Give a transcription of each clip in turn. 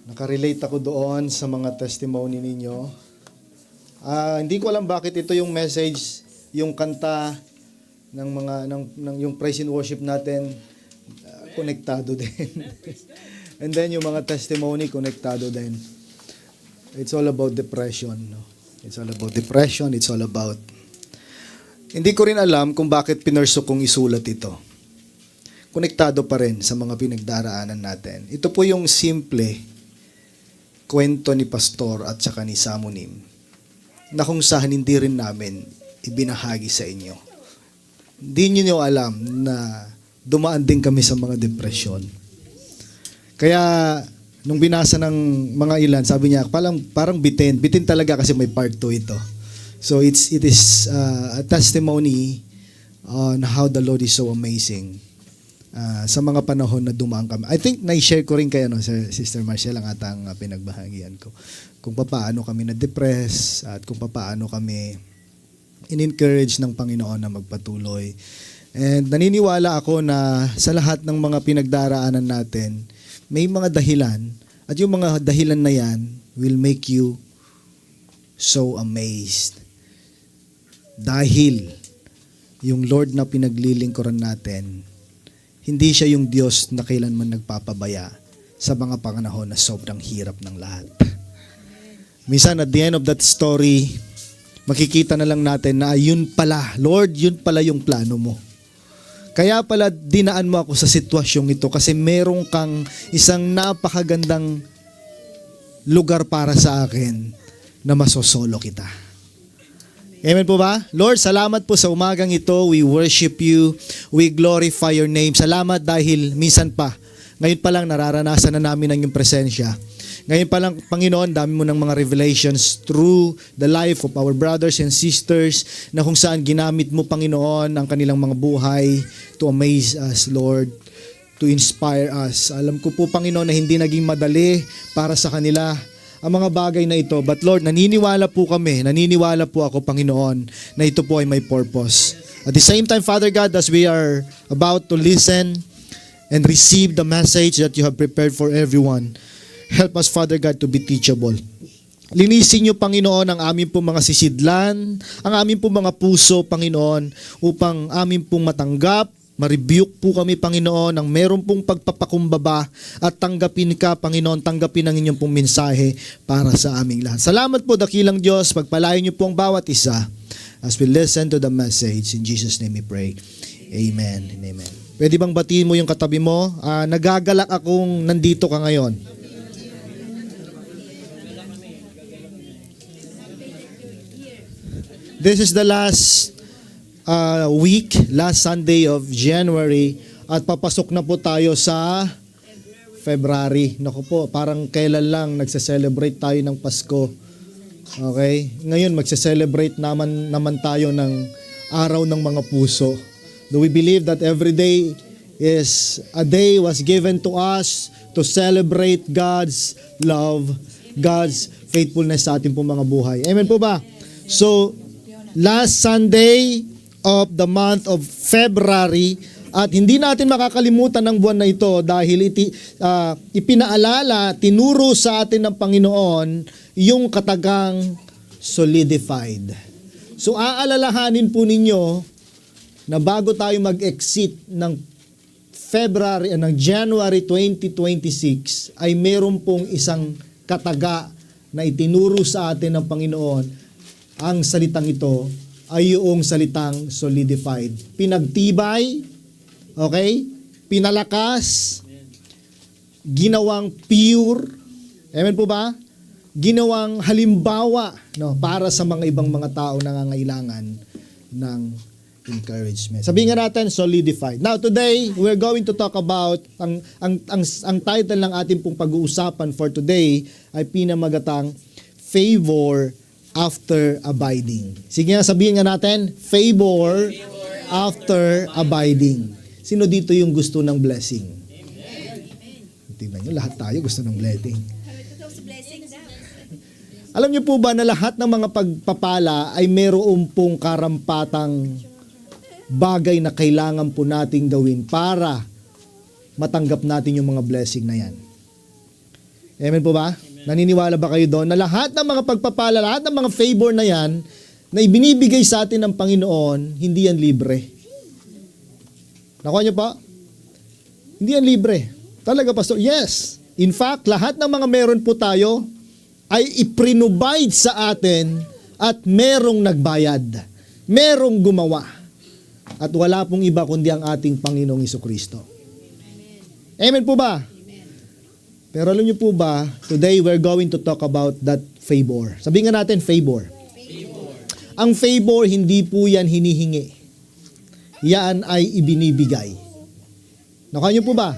Nakarelate ako doon sa mga testimony ninyo. Hindi ko alam bakit ito yung message, yung kanta ng mga yung praise and worship natin konektado din. And then yung mga testimony konektado din. It's all about depression, no? It's all about depression, it's all about. Hindi ko rin alam kung bakit pinursok kong isulat ito. Konektado pa rin sa mga pinagdaraanan natin. Ito po yung simple kwento ni Pastor at saka ni Samunim na kung saan hindi rin namin ibinahagi sa inyo. Hindi niyo alam na dumaan din kami sa mga depresyon. Kaya nung binasa ng mga ilan, sabi niya, parang bitin. Bitin talaga kasi may part 2 ito. So it is a testimony on how the Lord is so amazing. Sa mga panahon na dumaan kami. I think na-share ko rin kayo, Sister Marcel, ang atang pinagbahagian ko. Kung paano kami na-depress at kung paano kami in-encourage ng Panginoon na magpatuloy. And naniniwala ako na sa lahat ng mga pinagdaraanan natin, may mga dahilan at yung mga dahilan na yan will make you so amazed. Dahil yung Lord na pinaglilingkuran natin, hindi siya yung Diyos na kailanman nagpapabaya sa mga panahon na sobrang hirap ng lahat. Minsan at the end of that story, makikita na lang natin na yun pala, Lord, yun pala yung plano mo. Kaya pala dinaan mo ako sa sitwasyong ito kasi merong kang isang napakagandang lugar para sa akin na masosolo kita. Amen po ba? Lord, salamat po sa umagang ito. We worship you. We glorify your name. Salamat dahil minsan pa, ngayon pa lang nararanasan na namin ang iyong presensya. Ngayon pa lang, Panginoon, dami mo ng mga revelations through the life of our brothers and sisters na kung saan ginamit mo, Panginoon, ang kanilang mga buhay to amaze us, Lord, to inspire us. Alam ko po, Panginoon, na hindi naging madali para sa kanila ang mga bagay na ito. But Lord, naniniwala po ako, Panginoon, na ito po ay may purpose. At the same time, Father God, as we are about to listen and receive the message that you have prepared for everyone, help us, Father God, to be teachable. Linisin niyo, Panginoon, ang aming pong mga sisidlan, ang aming pong mga puso, Panginoon, upang aming pong matanggap, ma-rebuke po kami, Panginoon, ng meron pong pagpapakumbaba at tanggapin ka, Panginoon, tanggapin ang inyong pong mensahe para sa aming lahat. Salamat po, dakilang Diyos, pagpalain niyo po ang bawat isa as we listen to the message. In Jesus' name we pray. Amen and amen. Pwede bang batiin mo yung katabi mo? Nagagalak akong nandito ka ngayon. This is the last week, last Sunday of January, at papasok na po tayo sa February. Naku po, parang kailan lang nagse-celebrate tayo ng Pasko. Okay? Ngayon magse-celebrate naman tayo ng araw ng mga puso. Do we believe that every day is a day was given to us to celebrate God's love, God's faithfulness sa ating pong mga buhay. Amen po ba? So, last Sunday of the month of February, at hindi natin makakalimutan ang buwan na ito dahil ipinaalala, tinuro sa atin ng Panginoon yung katagang solidified. So aalalahanin po ninyo na bago tayo mag-exit ng January 2026 ay meron pong isang kataga na itinuro sa atin ng Panginoon. Ang salitang ito ay yung salitang solidified. Pinagtibay, okay? Pinalakas, ginawang pure, amen po ba? Ginawang halimbawa, no, para sa mga ibang mga tao na nangangailangan ng encouragement. Sabihin nga natin, solidified. Now today, we're going to talk about ang title ng ating pong pag-uusapan for today ay pinamagatang favor after abiding. Sige nga, sabihin nga natin, favor after abiding. Sino dito yung gusto ng blessing? Tingnan nyo, lahat tayo gusto ng blessing. Alam niyo po ba na lahat ng mga pagpapala ay mayroon pong karampatang bagay na kailangan po nating gawin para matanggap natin yung mga blessing na yan? Amen po ba? Naniniwala ba kayo doon na lahat ng mga pagpapala, lahat ng mga favor na yan, na ibinibigay sa atin ng Panginoon, hindi yan libre. Nakuha niyo pa? Hindi yan libre. Talaga, Pastor? Yes. In fact, lahat ng mga meron po tayo ay iprinobide sa atin at merong nagbayad. Merong gumawa. At wala pong iba kundi ang ating Panginoong Jesucristo. Amen po ba? Pero alam niyo po ba, today we're going to talk about that favor. Sabihin nga natin, favor. Ang favor, hindi po yan hinihingi. Yan ay ibinibigay. Nakuha niyo po ba?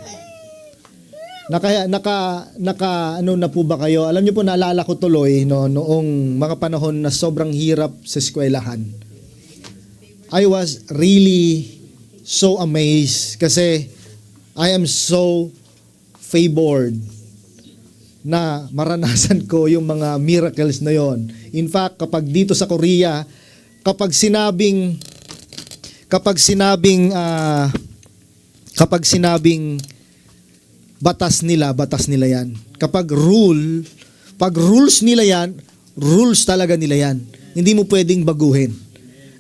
Ano na po ba kayo? Alam niyo po, naalala ko tuloy noong mga panahon na sobrang hirap sa eskwelahan. I was really so amazed kasi I am so favored na maranasan ko yung mga miracles na yon. In fact, kapag dito sa Korea, kapag sinabing batas nila yan. Kapag rules nila yan, rules talaga nila yan. Hindi mo pwedeng baguhin.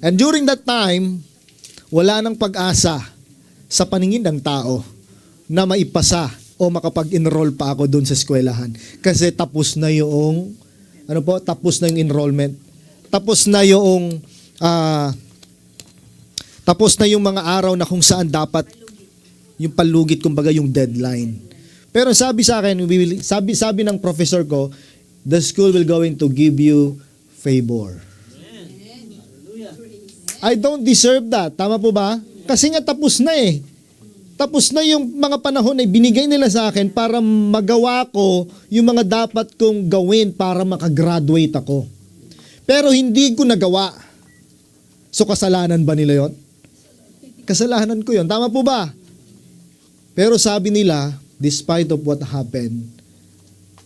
And during that time, wala nang pag-asa sa paningin ng tao na maipasa o makapag-enroll pa ako doon sa eskwelahan. Kasi tapos na yung enrollment. Tapos na yung mga araw na kung saan dapat yung palugit, kumbaga yung deadline. Pero sabi sa akin, sabi ng professor ko, the school will going to give you favor. I don't deserve that. Tama po ba? Kasi nga tapos na eh. Tapos na yung mga panahon na binigay nila sa akin para magawa ko yung mga dapat kong gawin para makagraduate ako. Pero hindi ko nagawa. So kasalanan ba nila yon? Kasalanan ko yon. Tama po ba? Pero sabi nila, despite of what happened,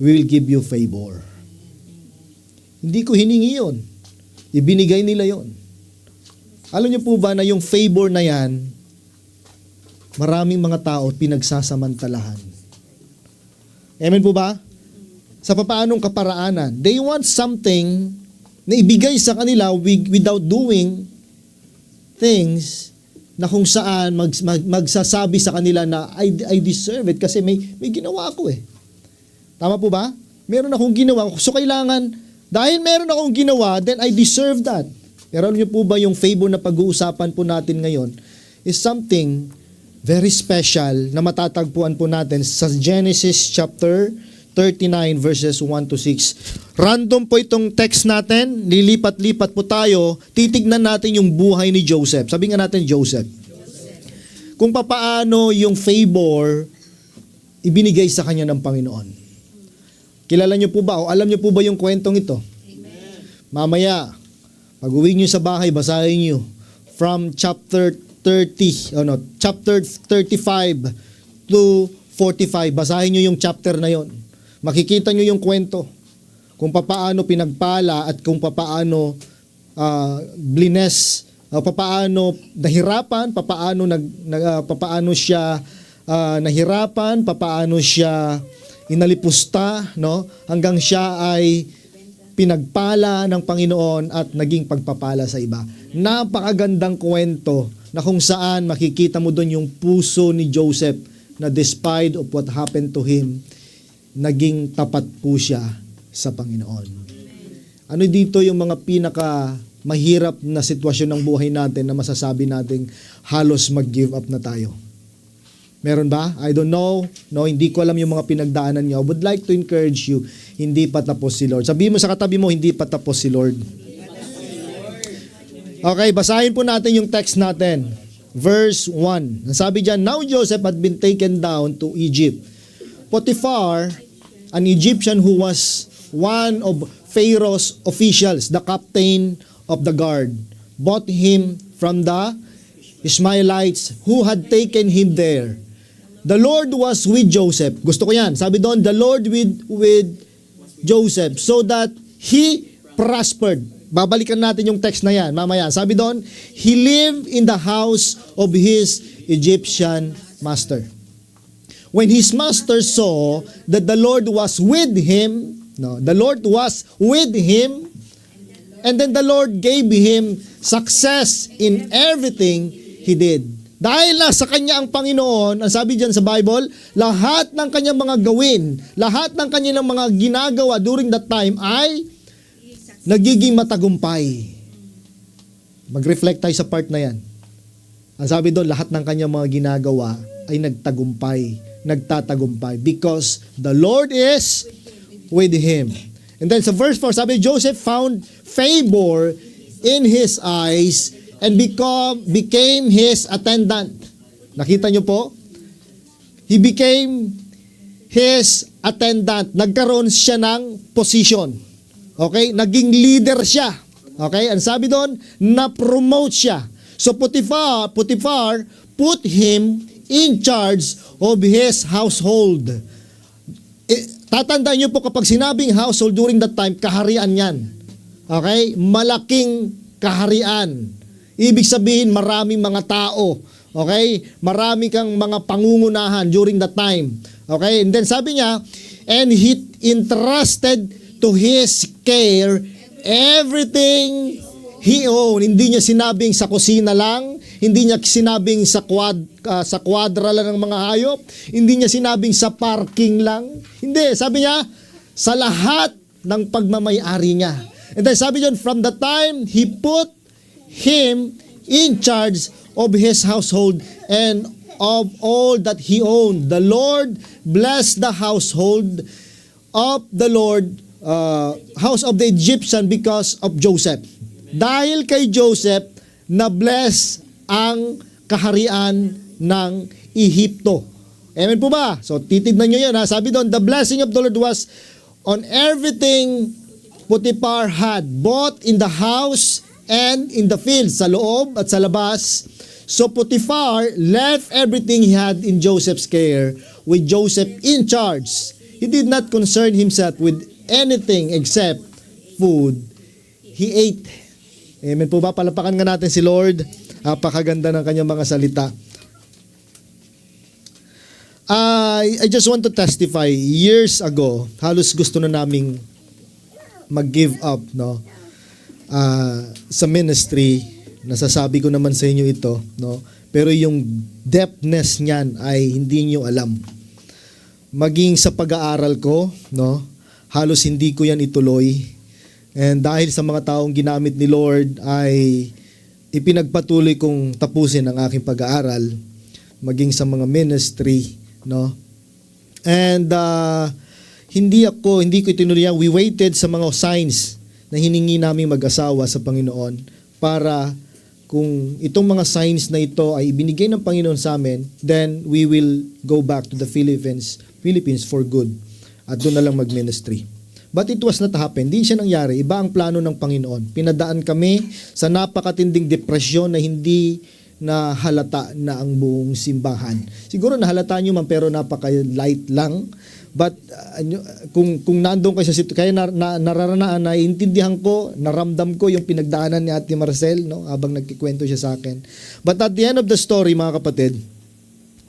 we will give you favor. Hindi ko hiningi yon. Ibinigay nila yon. Alam niyo po ba na yung favor na yan, maraming mga tao pinagsasamantalahan. Amen po ba? Sa papaanong kaparaanan. They want something na ibigay sa kanila without doing things na kung saan magsasabi sa kanila na I deserve it kasi may ginawa ako eh. Tama po ba? Meron akong ginawa. So kailangan, dahil meron akong ginawa, then I deserve that. Pero alam niyo po ba yung favor na pag-uusapan po natin ngayon is something very special na matatagpuan po natin sa Genesis chapter 39 verses 1 to 6. Random po itong text natin, lilipat-lipat po tayo, titignan natin yung buhay ni Joseph. Sabi nga natin Joseph. Kung papaano yung favor ibinigay sa kanya ng Panginoon. Kilala niyo po ba o alam niyo po ba yung kwentong ito? Amen. Mamaya, pag-uwi niyo sa bahay, basahin niyo from chapter 35 to 45. Basahin niyo yung chapter na yon. Makikita niyo yung kwento kung papaano pinagpala at kung papaano blines, papaano nahirapan, papaano siya nahirapan, papaano siya inalipusta, no? Hanggang siya ay pinagpala ng Panginoon at naging pagpapala sa iba. Napakagandang kwento na kung saan makikita mo doon yung puso ni Joseph na despite of what happened to him, naging tapat po siya sa Panginoon. Ano dito yung mga pinaka mahirap na sitwasyon ng buhay natin na masasabi nating halos mag-give up na tayo? Meron ba? I don't know. No, hindi ko alam yung mga pinagdaanan niyo. I would like to encourage you, hindi pa tapos si Lord. Sabihin mo sa katabi mo, hindi pa tapos si Lord. Okay, basahin po natin yung text natin. Verse 1. Sabi diyan, now Joseph had been taken down to Egypt. Potiphar, an Egyptian who was one of Pharaoh's officials, the captain of the guard, bought him from the Ishmaelites who had taken him there. The Lord was with Joseph. Gusto ko yan. Sabi doon, the Lord with Joseph so that he prospered. Babalikan natin yung text na yan mamaya. Sabi doon, he lived in the house of his Egyptian master. when his master saw that the Lord was with him, no, the Lord was with him, and then the Lord gave him success in everything he did. Dahil nasa kanya ang Panginoon, ang sabi diyan sa Bible, lahat ng kanyang mga gawin, lahat ng kanyang mga ginagawa during that time ay nagiging matagumpay. Mag-reflect tayo sa part na yan. Ang sabi doon, lahat ng kanyang mga ginagawa ay nagtatagumpay because the Lord is with him. And then sa verse 4, sabi, Joseph found favor in his eyes and became his attendant. Nakita nyo po? He became his attendant. Nagkaroon siya ng position. Okay? Naging leader siya. Okay? Ang sabi doon, na-promote siya. So Potiphar put him in charge of his household. Tatandaan nyo po kapag sinabing household during that time, kaharian yan. Okay? Malaking kaharian. Ibig sabihin, maraming mga tao. Okay? Marami kang mga pangungunahan during that time. Okay? And then sabi niya, and he entrusted to his care everything he owned. Hindi niya sinabing sa kusina lang, hindi niya sinabing sa kwadra lang ng mga hayop, hindi niya sinabing sa parking lang. Hindi, sabi niya, sa lahat ng pagmamay-ari niya. And then sabi niya, from the time he put him in charge of his household and of all that he owned, the Lord blessed the household of the Lord, house of the Egyptian because of Joseph. Dahil kay Joseph, na-bless ang kaharian ng Ehipto. Amen po ba? So, titignan nyo yun ha. Sabi doon, the blessing of the Lord was on everything Potiphar had, both in the house and in the field, sa loob at sa labas. So Potiphar left everything he had in Joseph's care, with Joseph in charge. He did not concern himself with anything except food he ate. Amen po ba? Palapakan nga natin si Lord. Napakaganda ng kanyang mga salita. I just want to testify, years ago, halos gusto na naming mag-give up, no? Sa ministry, nasasabi ko naman sa inyo ito, no? Pero yung depthness niyan ay hindi niyo alam. Maging sa pag-aaral ko, no? Halos hindi ko yan ituloy. And dahil sa mga taong ginamit ni Lord ay ipinagpatuloy kong tapusin ang aking pag-aaral, maging sa mga ministry, no? And hindi ko itinuloy yan. We waited sa mga signs na hiningi namin mag-asawa sa Panginoon para kung itong mga signs na ito ay ibinigay ng Panginoon sa amin, then we will go back to the Philippines for good. At doon na lang mag-ministry. But it was not happen. Hindi siya nangyari. Iba ang plano ng Panginoon. Pinadaan kami sa napakatinding depresyon na hindi na halata na ang buong simbahan. Siguro nahalata nyo man pero napaka-light lang. But kung nandoon kayo sa kaya nararanaan, naiintindihan ko, naramdam ko yung pinagdaanan ni Ate Marcel, no, habang nagkikwento siya sa akin. But at the end of the story, mga kapatid,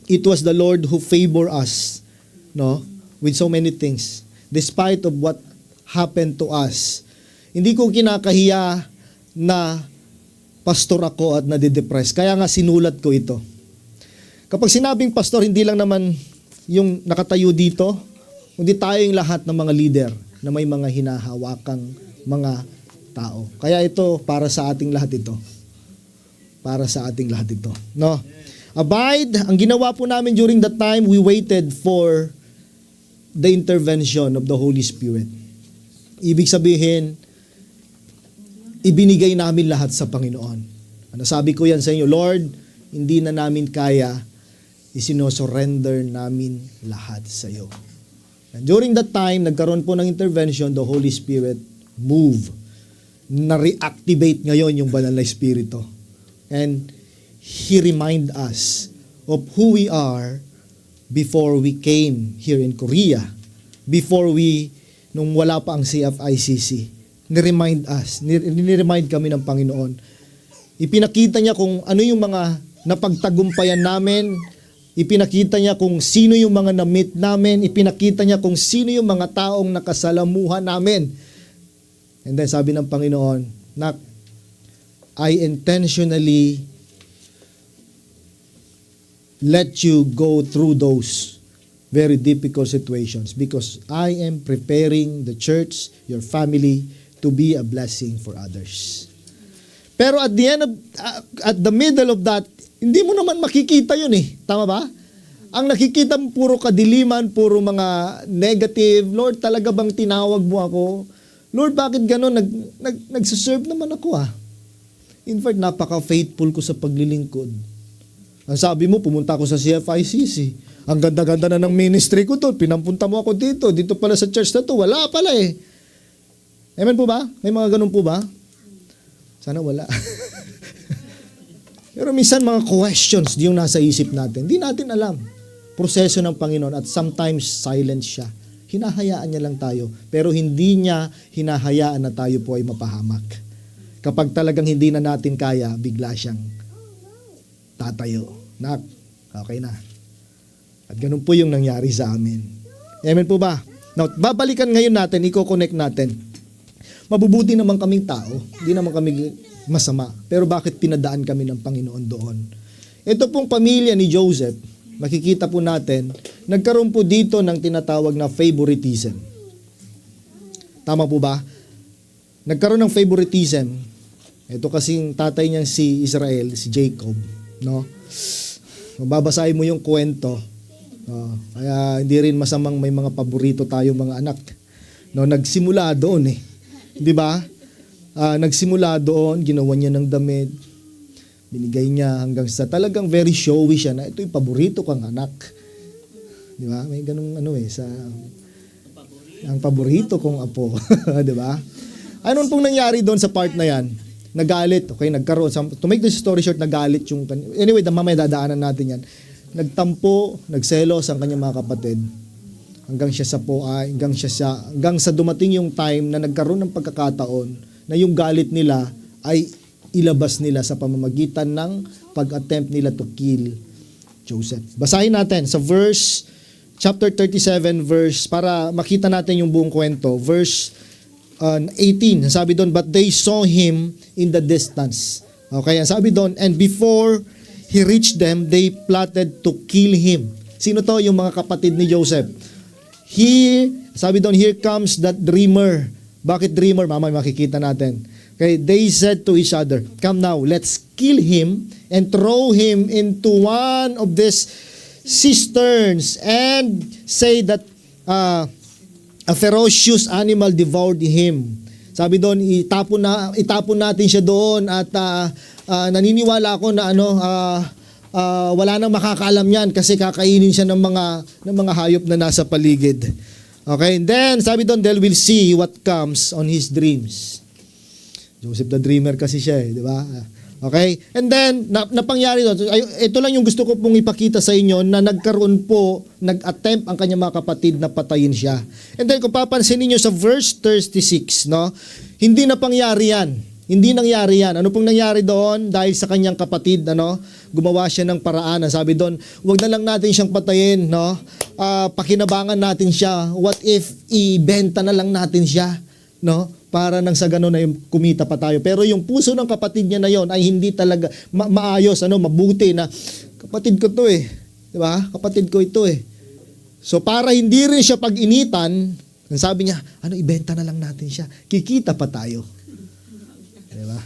it was the Lord who favored us, no, with so many things. Despite of what happened to us. Hindi ko kinakahiya na pastor ako at nadidepress. Kaya nga sinulat ko ito. Kapag sinabing pastor, hindi lang naman yung nakatayo dito, kundi tayong lahat ng mga leader na may mga hinahawakang mga tao. Kaya ito, para sa ating lahat ito. Para sa ating lahat ito. No? Abide, ang ginawa po namin during that time, we waited for the intervention of the Holy Spirit. Ibig sabihin, ibinigay namin lahat sa Panginoon. Ano sabi ko yan sa inyo, Lord, hindi na namin kaya, isinosurrender namin lahat sa iyo. And during that time, nagkaroon po ng intervention, the Holy Spirit move. Na-reactivate ngayon yung banal na Espiritu. And He remind us of who we are before we came here in Korea. Before nung wala pa ang CFICC. Ni-remind us. Ni-remind kami ng Panginoon. Ipinakita niya kung ano yung mga napagtagumpayan namin, Ipinakita niya kung sino yung mga na-meet namin. Ipinakita niya kung sino yung mga taong nakasalamuhan namin. And then sabi ng Panginoon, Nak, I intentionally let you go through those very difficult situations because I am preparing the church, your family, to be a blessing for others. Pero at the end of, at the middle of that, hindi mo naman makikita yun eh. Tama ba? Ang nakikita mo puro kadiliman, puro mga negative. Lord, talaga bang tinawag mo ako? Lord, bakit gano'n? Nagsiserve naman ako ah. In fact, napaka-faithful ko sa paglilingkod. Ang sabi mo, pumunta ako sa CFICC. Ang ganda-ganda na ng ministry ko doon. Pinampunta mo ako dito. Dito pala sa church na to. Wala pala eh. Amen po ba? May mga ganun po ba? Sana wala. Pero minsan mga questions yung nasa isip natin. Hindi natin alam. Proseso ng Panginoon at sometimes silent siya. Hinahayaan niya lang tayo. Pero hindi niya hinahayaan na tayo po ay mapahamak. Kapag talagang hindi na natin kaya, bigla siyang tatayo. Nak, okay na. At ganun po yung nangyari sa amin. Amen po ba? Now, babalikan ngayon natin, i-connect natin. Mabubuti naman kaming tao. Hindi naman kami masama. Pero bakit pinadaan kami ng Panginoon doon? Ito pong pamilya ni Joseph, makikita po natin, nagkaroon po dito ng tinatawag na favoritism. Tama po ba? Nagkaroon ng favoritism. Ito kasing tatay niyang si Israel, si Jacob. No? Mababasahin mo yung kwento. Kaya hindi rin masamang may mga paborito tayo mga anak. No, nagsimula doon eh. 'Di ba? Nagsimula doon, ginawa niya ng damit. Binigay niya hanggang sa talagang very showy siya na ito yung paborito kang anak. 'Di ba? May ganung ano eh sa ang paborito kong apo, 'di ba? Ano pong nangyari doon sa part na 'yan? Nagalit, okay, nagkaroon to make this story short, nagalit yung anyway, mamaya dadaanan natin 'yan. Nagtampo, nagselos ang kanyang mga kapatid. Hanggang sa dumating yung time na nagkaroon ng pagkakataon na yung galit nila ay ilabas nila sa pamamagitan ng pag-attempt nila to kill Joseph. Basahin natin sa chapter 37 verse para makita natin yung buong kwento. Verse 18, sabi doon, but they saw him in the distance. Okay, sabi doon, and before he reached them, they plotted to kill him. Sino to? Yung mga kapatid ni Joseph. Sabi doon, here comes that dreamer. Bakit dreamer? Mamay makikita natin. Okay, they said to each other, come now, let's kill him and throw him into one of these cisterns and say that a ferocious animal devoured him. Sabi doon, itapon natin siya doon at naniniwala ako na wala nang makakaalam yan kasi kakainin siya ng mga hayop na nasa paligid. Okay, and then sabi doon, they will see what comes on his dreams. Joseph the dreamer kasi siya eh, di ba? Okay? And then, napangyari doon. Ito lang yung gusto ko pong ipakita sa inyo na nag-attempt ang kanyang mga kapatid na patayin siya. And then, kung papansin niyo sa verse 36, no? Hindi na pangyari yan. Hindi nangyari yan. Ano pong nangyari doon? Dahil sa kanyang kapatid, gumawa siya ng paraan. Sabi doon, wag na lang natin siyang patayin, no? Pakinabangan natin siya. What if ibenta na lang natin siya, no? Para nang sa gano'n na yung kumita pa tayo. Pero yung puso ng kapatid niya na yon ay hindi talaga maayos, mabuti na kapatid ko to eh. 'Di ba? Kapatid ko ito eh. So para hindi rin siya pag-initan, sabi niya, ibenta na lang natin siya. Kikita pa tayo. 'Di ba?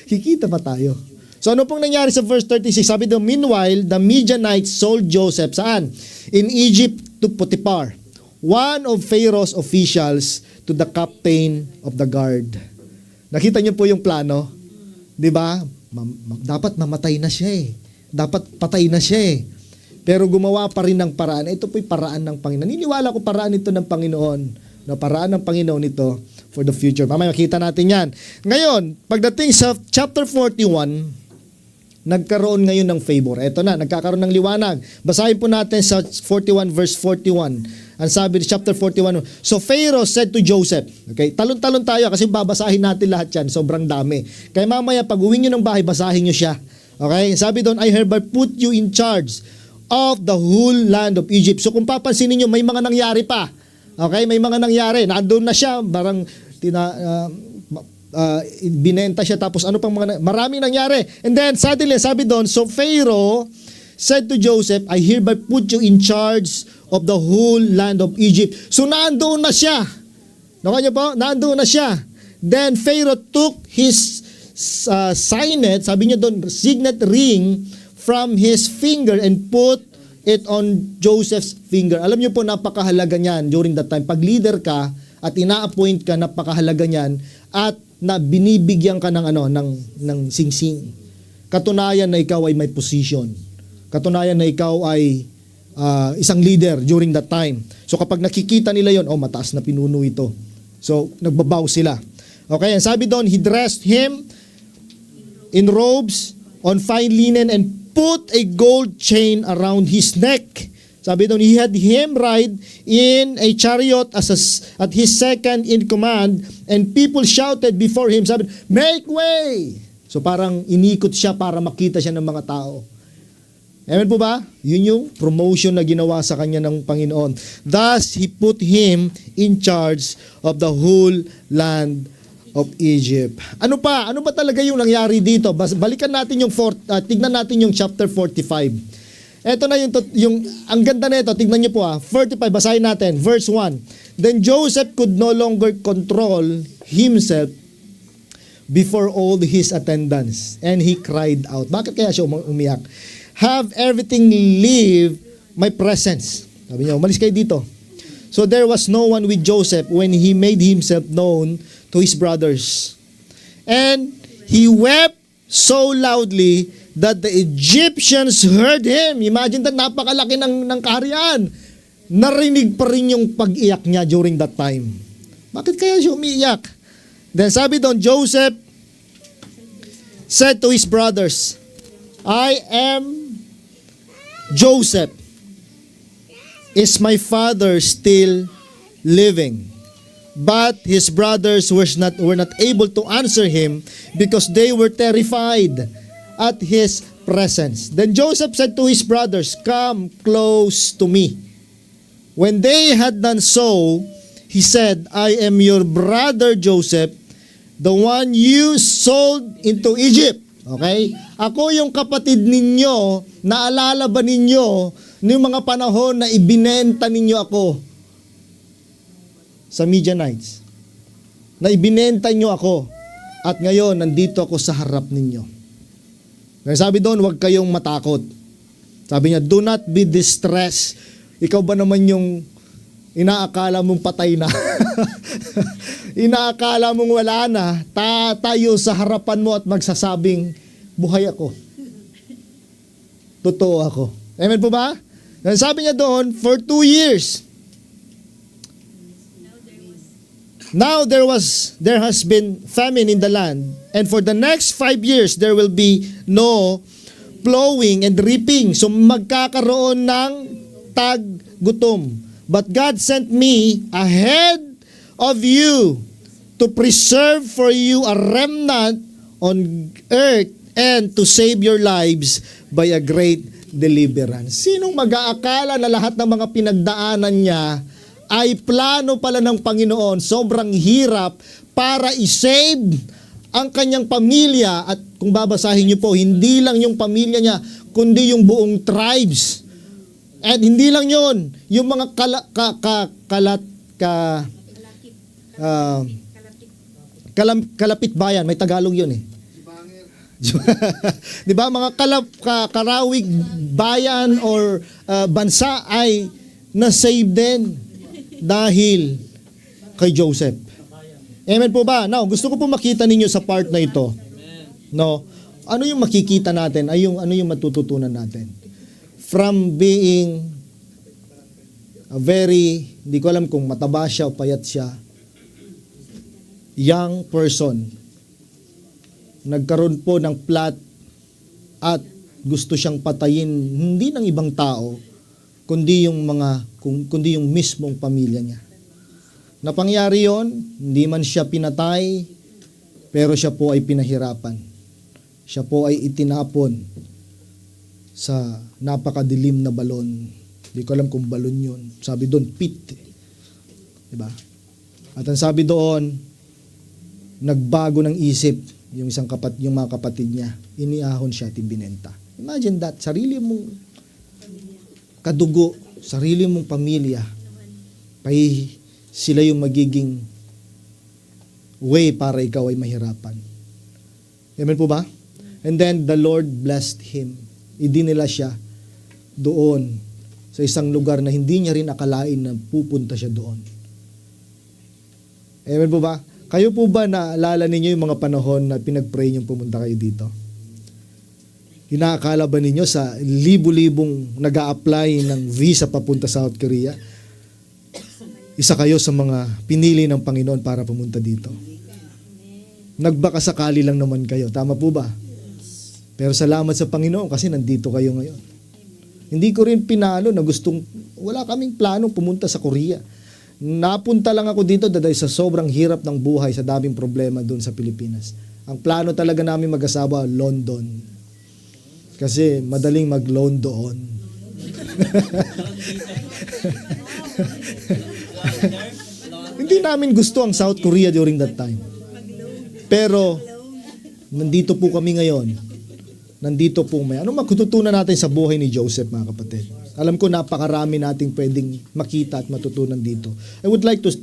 Kikita pa tayo. So ano pong nangyari sa verse 36? Sabi doon, meanwhile, the Midianites sold Joseph saan? In Egypt to Potiphar, one of Pharaoh's officials, to the captain of the guard. Nakita niyo po yung plano? 'Di ba? Dapat mamatay na siya eh. Dapat patay na siya eh. Pero gumawa pa rin ng paraan. Ito po'y paraan ng Panginoon. Naniniwala ko paraan ito ng Panginoon. Na paraan ng Panginoon ito for the future. Mamaya makita natin yan. Ngayon, pagdating sa chapter 41, nagkaroon ngayon ng favor. Ito na, nagkakaroon ng liwanag. Basahin po natin sa 41 verse 41. Ang sabi ni chapter 41, so Pharaoh said to Joseph, okay, talon-talon tayo kasi babasahin natin lahat yan, sobrang dami. Kaya mamaya pag uwi nyo ng bahay, basahin nyo siya. Okay, sabi doon, I hereby put you in charge of the whole land of Egypt. So kung papansin niyo, may mga nangyari pa. Okay, may mga nangyari. Nandoon na siya, parang binenta siya, tapos ano pang maraming nangyari. And then suddenly, sabi doon, so Pharaoh said to Joseph, I hereby put you in charge of the whole land of Egypt. So nandoon na siya. Nakuha niyo po? Nandoon na siya. Then Pharaoh took his signet, sabi niya doon, signet ring from his finger and put it on Joseph's finger. Alam niyo po, napakahalaga niyan during that time. Pag leader ka at ina-appoint ka, napakahalaga niyan at na binibigyan ka ng ng singsing. Katunayan na ikaw ay may position. Katunayan na ikaw ay isang leader during that time. So kapag nakikita nila yon, mataas na pinuno ito. So nagbabaw sila. Okay, and sabi doon, he dressed him in robes on fine linen and put a gold chain around his neck. Sabi doon, he had him ride in a chariot at his second in command, and people shouted before him, sabi, make way! So parang inikot siya para makita siya ng mga tao. Amen po ba? Yun yung promotion na ginawa sa kanya ng Panginoon. Thus, he put him in charge of the whole land of Egypt. Ano pa? Ano ba talaga yung nangyari dito? Balikan natin tignan natin yung chapter 45. Ito na yung ang ganda nito, tignan niyo po 45, basahin natin, verse 1. Then Joseph could no longer control himself before all his attendants, and he cried out. Bakit kaya siya umiyak? Have everything leave my presence. Sabi niya, umalis kayo dito. So there was no one with Joseph when he made himself known to his brothers. And he wept so loudly that the Egyptians heard him. Imagine that, napakalaki ng kaharian. Narinig pa rin yung pag-iyak niya during that time. Bakit kaya siya umiiyak? Then sabi doon, Joseph said to his brothers, I am Joseph. Is my father still living? But his brothers were not able to answer him because they were terrified at his presence. Then Joseph said to his brothers, come close to me. When they had done so, he said, I am your brother Joseph, the one you sold into Egypt. Okay? Ako yung kapatid ninyo, naalala ba ninyo ng mga panahon na ibinenta ninyo ako sa Midianites? Na ibinenta nyo ako at ngayon nandito ako sa harap ninyo. Kaya sabi doon, huwag kayong matakot. Sabi niya, do not be distressed. Ikaw ba naman yung inaakala mong patay na? Inaakala mong wala na, tatayo sa harapan mo at magsasabing, buhay ako. Totoo ako. Amen po ba? Sabi niya doon, for 2 years, now there has been famine in the land, and for the next 5 years, there will be no plowing and reaping. So magkakaroon ng tag-gutom. But God sent me ahead of you to preserve for you a remnant on earth and to save your lives by a great deliverance. Sinong mag-aakala na lahat ng mga pinagdaanan niya ay plano pala ng Panginoon, sobrang hirap para i-save ang kanyang pamilya, at kung babasahin niyo po, hindi lang yung pamilya niya, kundi yung buong tribes. At hindi lang yon, yung mga kalapit bayan, may Tagalog yun eh. Di ba, mga karawig bayan or bansa ay na-save din dahil kay Joseph. Amen po ba? Now, gusto ko po makita ninyo sa part na ito. No? Ano yung makikita natin? Ano yung matututunan natin? From being a very, hindi ko alam kung mataba siya o payat siya, young person, nagkaroon po ng plot at gusto siyang patayin, hindi ng ibang tao, kundi yung mismong pamilya niya. Napangyari yon, hindi man siya pinatay, pero siya po ay pinahirapan. Siya po ay itinapon sa napakadilim na balon. Hindi ko alam kung balon yun. Sabi doon, pit. Diba? At ang sabi doon, nagbago ng isip yung yung mga kapatid niya. Iniahon siya at ibinenta. Imagine that, sarili mong kadugo, sarili mong pamilya, sila yung magiging way para ikaw ay mahirapan. Amen po ba? And then the Lord blessed him. Idinila siya doon sa isang lugar na hindi niya rin akalain na pupunta siya doon. Amen po ba? Kayo po ba naalala ninyo yung mga panahon na pinag-pray niyong pumunta kayo dito? Inaakala ba ninyo sa libu-libong nag-a-apply ng visa papunta sa South Korea? Isa kayo sa mga pinili ng Panginoon para pumunta dito. Nagbaka sakali lang naman kayo. Tama po ba? Pero salamat sa Panginoon kasi nandito kayo ngayon. Hindi ko rin pinalo na wala kaming planong pumunta sa Korea. Napunta lang ako dito dahil sa sobrang hirap ng buhay, sa daming problema doon sa Pilipinas. Ang plano talaga namin mag-asawa, London. Kasi madaling mag-loan doon. Hindi namin gusto ang South Korea during that time. Pero, nandito po kami ngayon. Nandito po may. Ano matutunan natin sa buhay ni Joseph, mga kapatid? Alam ko napakarami nating pwedeng makita at matutunan dito. I would like to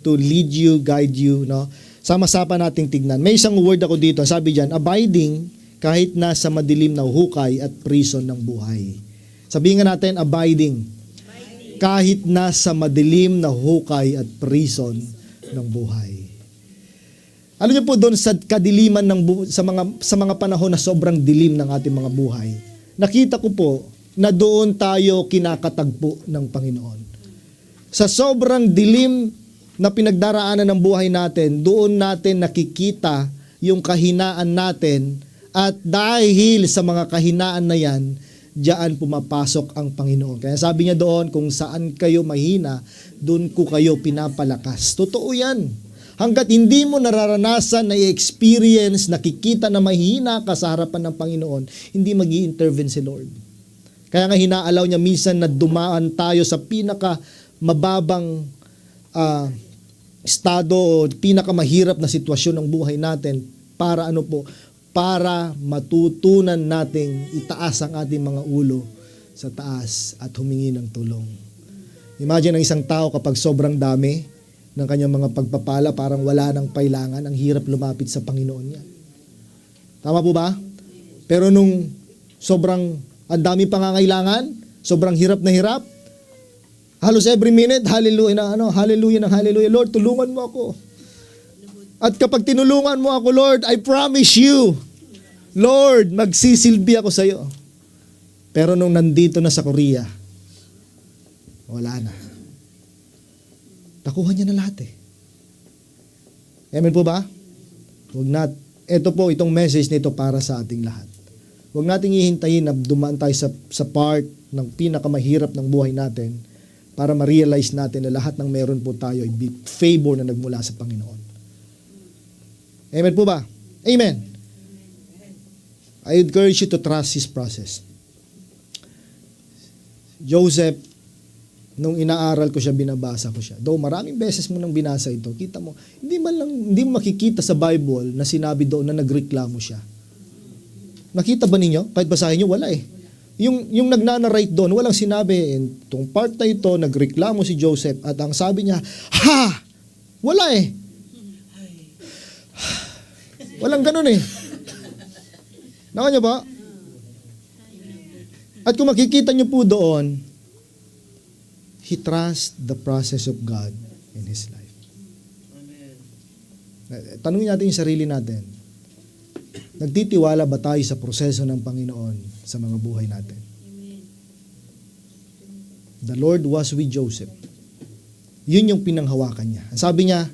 lead you, guide you, no? Sama-sama nating tignan. May isang word ako dito, sabi diyan, abiding kahit nasa madilim na hukay at prison ng buhay. Sabihin nga natin, abiding. Kahit nasa madilim na hukay at prison ng buhay. Alam niyo po doon sa kadiliman sa mga panahon na sobrang dilim ng ating mga buhay, nakita ko po na doon tayo kinakatagpo ng Panginoon. Sa sobrang dilim na pinagdaraanan ng buhay natin, doon natin nakikita yung kahinaan natin. At dahil sa mga kahinaan na yan, diyan pumapasok ang Panginoon. Kaya sabi niya doon, kung saan kayo mahina, doon ko kayo pinapalakas. Totoo yan. Hanggat hindi mo nararanasan na i-experience, nakikita na mahina ka sa harapan ng Panginoon, hindi mag-i-intervene si Lord. Kaya nga hinaalaw niya minsan na dumaan tayo sa pinaka mababang estado o pinaka mahirap na sitwasyon ng buhay natin para para matutunan nating itaas ang ating mga ulo sa taas at humingi ng tulong. Imagine ang isang tao kapag sobrang dami ng kanyang mga pagpapala, parang wala nang kailangan, ang hirap lumapit sa Panginoon niya. Tama po ba? Pero nung sobrang ang dami pangangailangan, sobrang hirap na hirap, halos every minute, hallelujah ng hallelujah, Lord, tulungan mo ako. At kapag tinulungan mo ako, Lord, I promise you, Lord, magsisilbi ako sa iyo. Pero nung nandito na sa Korea, wala na. Nakuha niya na lahat eh. Amen po ba? Itong message nito para sa ating lahat. Huwag nating ihintayin na dumaan tayo sa part ng pinakamahirap ng buhay natin para ma-realize natin na lahat ng meron po tayo ay favor na nagmula sa Panginoon. Amen po ba? Amen. I encourage you to trust His process. Joseph, nung inaaral ko siya, binabasa ko siya. Though maraming beses mo nang binasa ito, kita mo, hindi mo makikita sa Bible na sinabi doon na nagreklamo siya. Nakita ba ninyo? Kahit basahin nyo, wala eh. Yung nagnanarrate doon, walang sinabi. Itong part na ito, nagreklamo si Joseph at ang sabi niya, ha! Wala eh. Walang ganun eh. Naka niyo ba? At kung makikita niyo po doon, he trusts the process of God in his life. Amen. Tanungin natin yung sarili natin. Nagtitiwala ba tayo sa proseso ng Panginoon sa mga buhay natin? Amen. The Lord was with Joseph. Yun yung pinanghawakan niya. Sabi niya,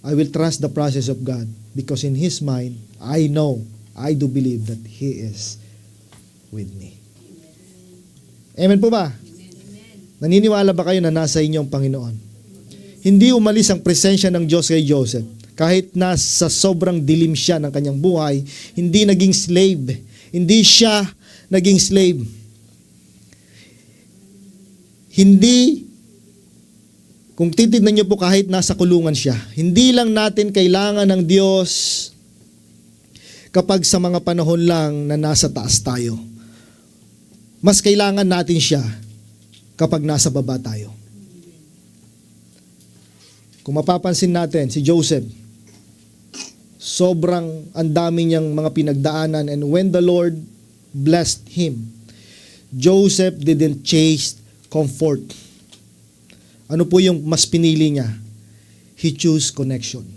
I will trust the process of God because in His mind, I do believe that He is with me. Amen po ba? Naniniwala ba kayo na nasa inyo ang Panginoon? Hindi umalis ang presensya ng Diyos kay Joseph. Kahit nasa sobrang dilim siya ng kanyang buhay, hindi naging slave. Hindi siya naging slave. Hindi, kung titignan niyo po kahit nasa kulungan siya, hindi lang natin kailangan ng Diyos kapag sa mga panahon lang na nasa taas tayo. Mas kailangan natin siya kapag nasa baba tayo. Kung mapapansin natin, si Joseph, sobrang ang dami niyang mga pinagdaanan, and when the Lord blessed him, Joseph didn't chase comfort. Ano po yung mas pinili niya? He chose connection.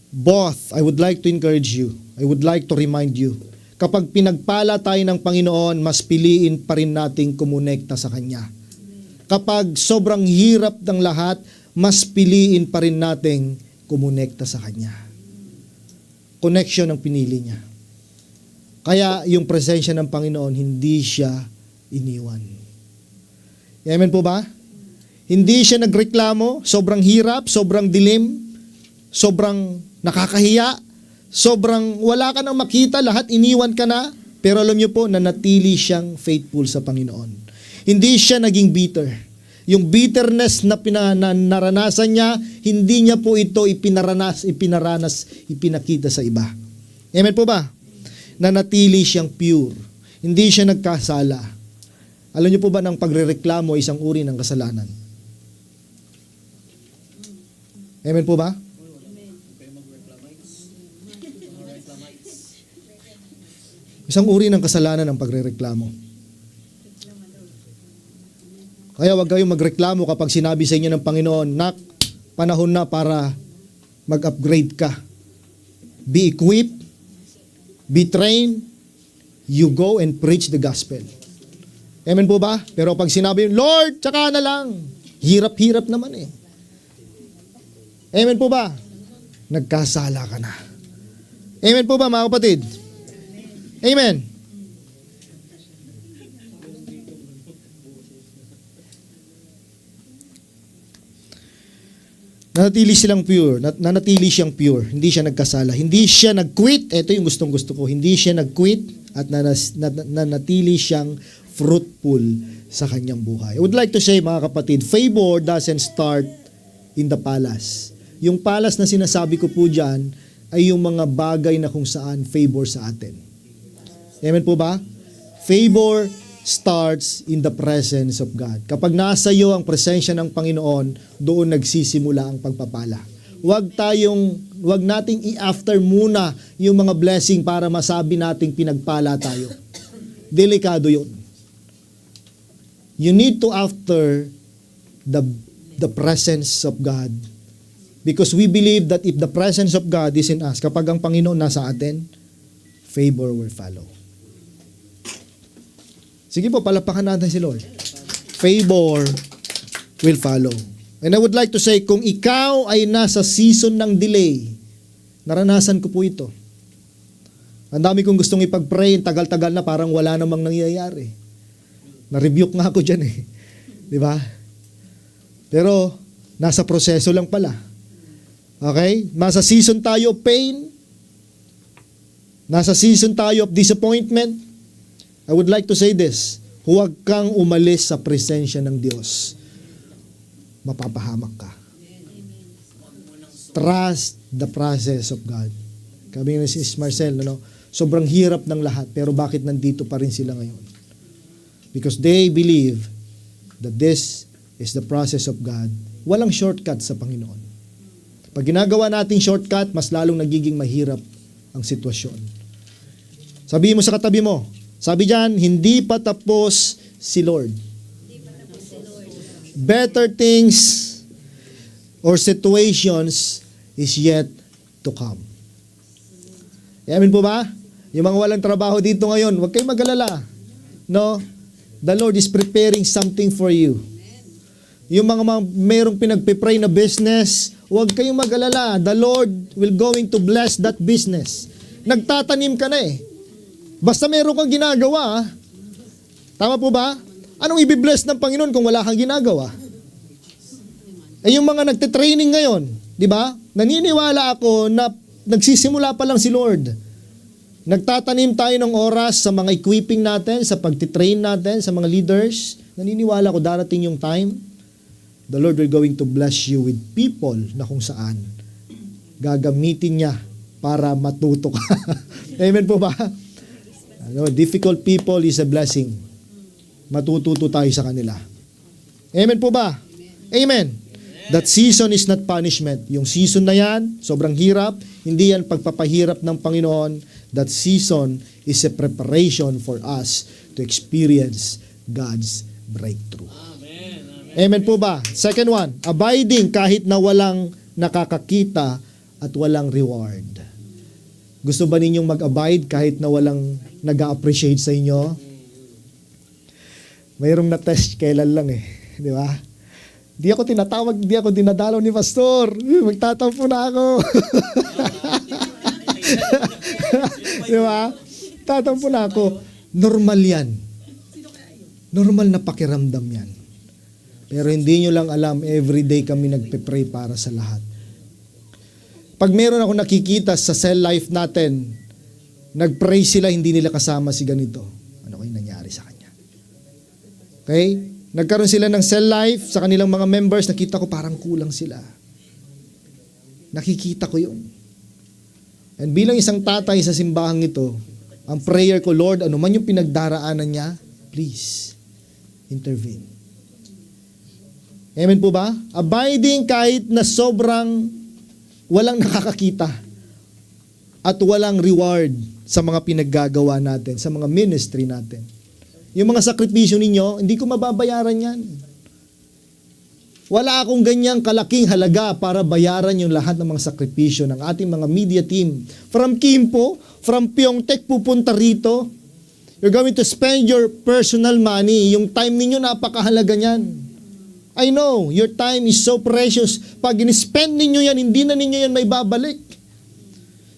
Both, I would like to encourage you, I would like to remind you, kapag pinagpala tayo ng Panginoon, mas piliin pa rin nating kumonekta sa Kanya. Kapag sobrang hirap ng lahat, mas piliin pa rin nating kumonekta sa Kanya. Connection ang pinili niya. Kaya yung presensya ng Panginoon, hindi siya iniwan. Amen po ba? Hindi siya nagreklamo, sobrang hirap, sobrang dilim, sobrang nakakahiya, sobrang wala ka nang makita, lahat iniwan ka na, pero alam niyo po, nanatili siyang faithful sa Panginoon. Hindi siya naging bitter. Yung bitterness na naranasan niya, hindi niya po ito ipinakita sa iba. Amen po ba? Nanatili siyang pure. Hindi siya nagkasala. Alam niyo po ba ng pagrereklamo ay isang uri ng kasalanan? Amen po ba? Isang uri ng kasalanan ang pagrereklamo. Kaya huwag kayong magreklamo kapag sinabi sa inyo ng Panginoon, "Nak, panahon na para mag-upgrade ka. Be equipped, be trained, you go and preach the gospel." Amen po ba? Pero pag sinabi, "Lord, tsaka na lang," hirap-hirap naman eh. Amen po ba? Nagkasala ka na. Amen po ba, mga kapatid? Amen. Nanatili silang pure. Nanatili siyang pure. Hindi siya nagkasala. Hindi siya nag-quit. Ito yung gustong-gusto ko. Hindi siya nag-quit at nanatili siyang fruitful sa kanyang buhay. I would like to say, mga kapatid, favor doesn't start in the palace. Yung palace na sinasabi ko po dyan ay yung mga bagay na kung saan favor sa atin. Amen po ba? Favor starts in the presence of God. Kapag nasa iyo ang presensya ng Panginoon, doon nagsisimula ang pagpapala. Huwag nating i-after muna yung mga blessing para masabi nating pinagpala tayo. Delikado yun. You need to after the presence of God. Because we believe that if the presence of God is in us, kapag ang Panginoon nasa atin, favor will follow. Sige po, palapakan natin si Lord. Favor will follow. And I would like to say, kung ikaw ay nasa season ng delay, naranasan ko po ito. Ang dami kong gustong ipag-pray, tagal-tagal na parang wala namang nangyayari. Na-rebuke nga ako dyan eh. Di ba? Pero, nasa proseso lang pala. Okay? Nasa season tayo of pain. Nasa season tayo of disappointment. I would like to say this, huwag kang umalis sa presensya ng Diyos. Mapapahamak ka. Trust the process of God. Sabi nga si Marcel, sobrang hirap ng lahat, pero bakit nandito pa rin sila ngayon? Because they believe that this is the process of God. Walang shortcut sa Panginoon. Pag ginagawa nating shortcut, mas lalong nagiging mahirap ang sitwasyon. Sabihin mo sa katabi mo, sabi diyan, hindi pa tapos si Lord. Better things or situations is yet to come. Amen po ba? Yung mga walang trabaho dito ngayon, huwag kayong mag-alala. No? The Lord is preparing something for you. Yung mga mayroong pinagpipray na business, huwag kayong mag-alala. The Lord will going to bless that business. Nagtatanim ka na eh. Basta meron kang ginagawa, tama po ba? Anong i-bless ng Panginoon kung wala kang ginagawa? Eh yung mga nagte-training ngayon, di ba? Naniniwala ako na nagsisimula pa lang si Lord. Nagtatanim tayo ng oras sa mga equipping natin, sa pagtitrain natin, sa mga leaders. Naniniwala ko darating yung time, the Lord will going to bless you with people na kung saan gagamitin niya para matuto ka. Amen po ba? Difficult people is a blessing. Matututo tayo sa kanila. Amen po ba? Amen. That season is not punishment. Yung season na yan, sobrang hirap. Hindi yan pagpapahirap ng Panginoon. That season is a preparation for us to experience God's breakthrough. Amen po ba? Second one, abiding kahit na walang nakakakita at walang reward. Gusto ba ninyong mag-abide kahit na walang nag-appreciate sa inyo? Mayroong na-test kailan lang eh. Di ba? Di ako tinatawag, di ako dinadalaw ni Pastor. Magtatampo na ako. Di ba? Tatampo na ako. Normal yan. Normal na pakiramdam yan. Pero hindi nyo lang alam, everyday kami nagpe-pray para sa lahat. Pag meron ako nakikita sa cell life natin, nag-pray sila, hindi nila kasama si ganito. Ano kayong nangyari sa kanya? Okay? Nagkaroon sila ng cell life sa kanilang mga members, nakita ko parang kulang sila. Nakikita ko yun. And bilang isang tatay sa simbahang ito, ang prayer ko, Lord, ano man yung pinagdaraanan niya, please, intervene. Amen po ba? Abiding kahit na sobrang walang nakakakita at walang reward sa mga pinaggagawa natin, sa mga ministry natin. Yung mga sakripisyo ninyo, hindi ko mababayaran yan. Wala akong ganyang kalaking halaga para bayaran yung lahat ng mga sakripisyo ng ating mga media team. From Kimpo, from Pyeongtaek pupunta rito, you're going to spend your personal money. Yung time ninyo, napakahalaga niyan. I know, your time is so precious. Pag in-spend ninyo yan, hindi na ninyo yan may babalik.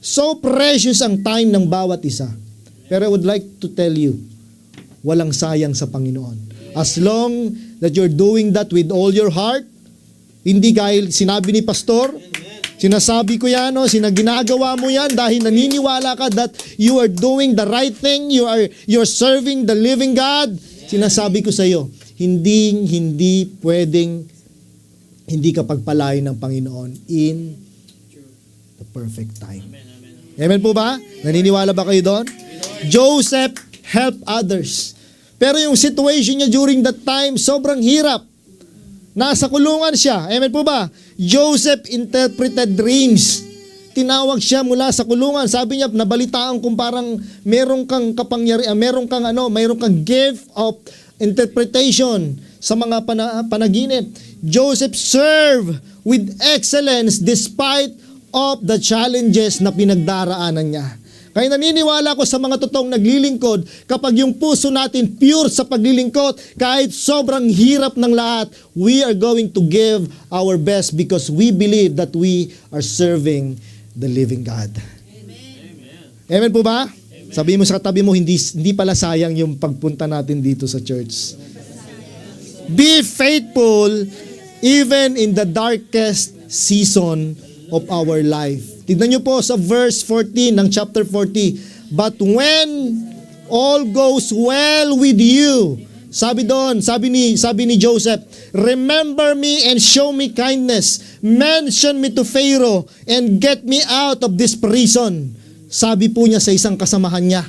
So precious ang time ng bawat isa. Pero I would like to tell you, walang sayang sa Panginoon. As long that you're doing that with all your heart, hindi dahil sinabi ni Pastor, sinasabi ko yan, ginagawa mo yan dahil naniniwala ka that you are doing the right thing, you're serving the living God. Sinasabi ko sa iyo, hindi pwedeng hindi ka pagpalain ng Panginoon in the perfect time. Amen po ba? Naniniwala ba kayo doon? Joseph help others. Pero yung situation niya during that time, sobrang hirap. Nasa kulungan siya. Amen po ba? Joseph interpreted dreams. Tinawag siya mula sa kulungan. Sabi niya, nabalitaan kung parang meron kang kapangyarihan, meron kang gift of interpretation sa mga panaginip. Joseph served with excellence despite of the challenges na pinagdaraanan niya. Kaya naniniwala ko sa mga totoong naglilingkod, kapag yung puso natin pure sa paglilingkod, kahit sobrang hirap ng lahat, we are going to give our best because we believe that we are serving the living God. Amen. Amen po ba? Amen. Sabihin mo sa katabi mo, hindi pala sayang yung pagpunta natin dito sa church. Be faithful even in the darkest season of our life. Tignan niyo po sa verse 14 ng chapter 40. But when all goes well with you, sabi doon, sabi ni Joseph, remember me and show me kindness. Mention me to Pharaoh and get me out of this prison. Sabi po niya sa isang kasamahan niya.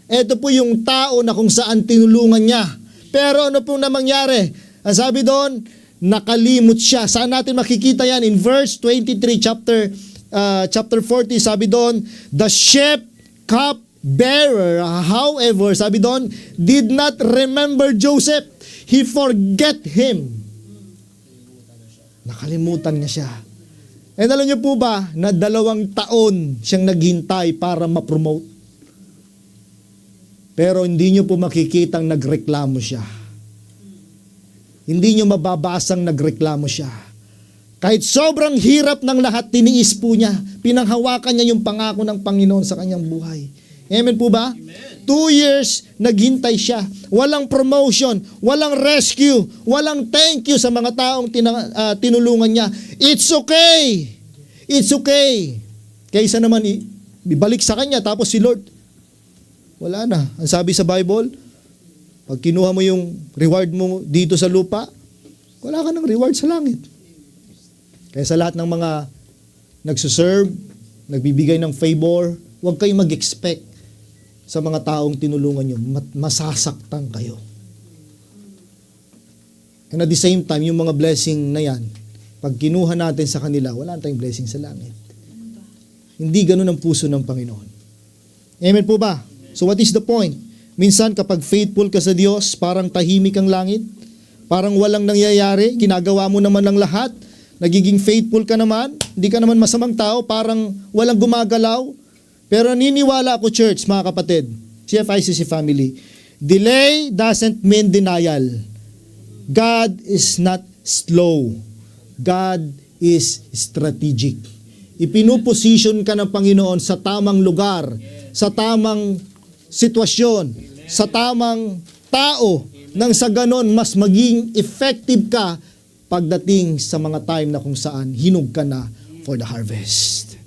Ito po yung tao na kung saan tinulungan niya. Pero ano pong namangyari? Ang sabi doon, nakalimot siya. Saan natin makikita yan? In verse 23, chapter 40, sabi doon, the sheep cup bearer, however, sabi doon, did not remember Joseph. He forget him. Nakalimutan niya siya. And alam niyo po ba, na 2 taon siyang naghintay para ma-promote. Pero hindi niyo po makikitang nagreklamo siya. Hindi niyo mababasang nagreklamo siya. Kahit sobrang hirap ng lahat, tiniis po niya. Pinanghawakan niya yung pangako ng Panginoon sa kanyang buhay. Amen po ba? Amen. 2 years, naghintay siya. Walang promotion, walang rescue, walang thank you sa mga taong tinulungan niya. It's okay. It's okay. Kaysa naman ibalik sa kanya, tapos si Lord, Wala na. Ang sabi sa Bible, pag kinuha mo yung reward mo dito sa lupa, wala ka ng reward sa langit. Kaya sa lahat ng mga nagsuserve, nagbibigay ng favor, huwag kayong mag-expect sa mga taong tinulungan nyo. Masasaktan kayo. And at the same time, yung mga blessing na yan, pag kinuha natin sa kanila, wala tayong blessing sa langit. Hindi ganun ang puso ng Panginoon. Amen po ba? So what is the point? Minsan kapag faithful ka sa Diyos, parang tahimik ang langit, parang walang nangyayari, ginagawa mo naman ng lahat, nagiging faithful ka naman, hindi ka naman masamang tao, parang walang gumagalaw. Pero naniniwala ako, church, mga kapatid, CFICC family, delay doesn't mean denial. God is not slow. God is strategic. Ipinuposition ka ng Panginoon sa tamang lugar, sa tamang sitwasyon, sa tamang tao, nang sa ganon mas maging effective ka pagdating sa mga time na kung saan hinug ka na for the harvest.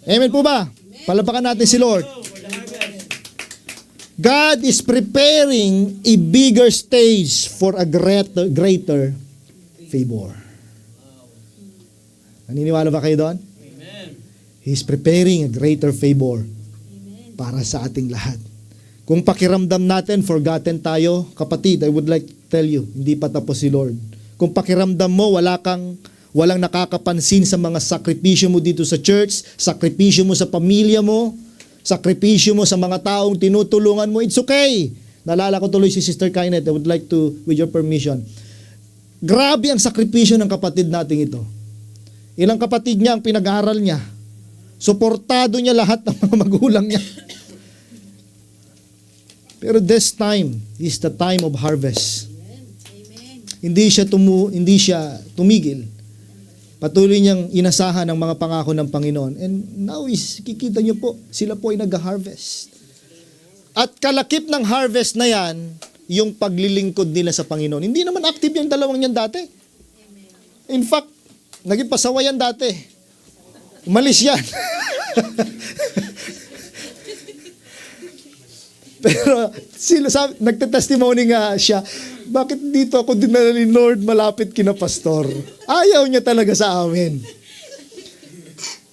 Amen po ba? Palapakan natin si Lord. God is preparing a bigger stage for a greater favor. Naniniwala ba kayo doon? Amen. He's preparing a greater favor para sa ating lahat. Kung pakiramdam natin, forgotten tayo, kapatid, I would like to tell you, hindi pa tapos si Lord. Kung pakiramdam mo, walang nakakapansin sa mga sakripisyo mo dito sa church, sakripisyo mo sa pamilya mo, sakripisyo mo sa mga taong tinutulungan mo, it's okay. Naalala ko tuloy si Sister Kainet, I would like to, with your permission. Grabe ang sakripisyo ng kapatid nating ito. Ilang kapatid niya ang pinag-aaral niya. Suportado niya lahat ng mga magulang niya. Pero this time is the time of harvest. Hindi siya tumigil. Patuloy niyang inasahan ang mga pangako ng Panginoon. And now kikita niyo po, sila po ay nag-harvest. At kalakip ng harvest na yan, yung paglilingkod nila sa Panginoon. Hindi naman active yung dalawang yan dati. In fact, naging pasaway yan dati. Umalis yan. Pero nagtetestimony nga siya, bakit dito ako dinala ni Lord malapit kina pastor? Ayaw niya talaga sa amin.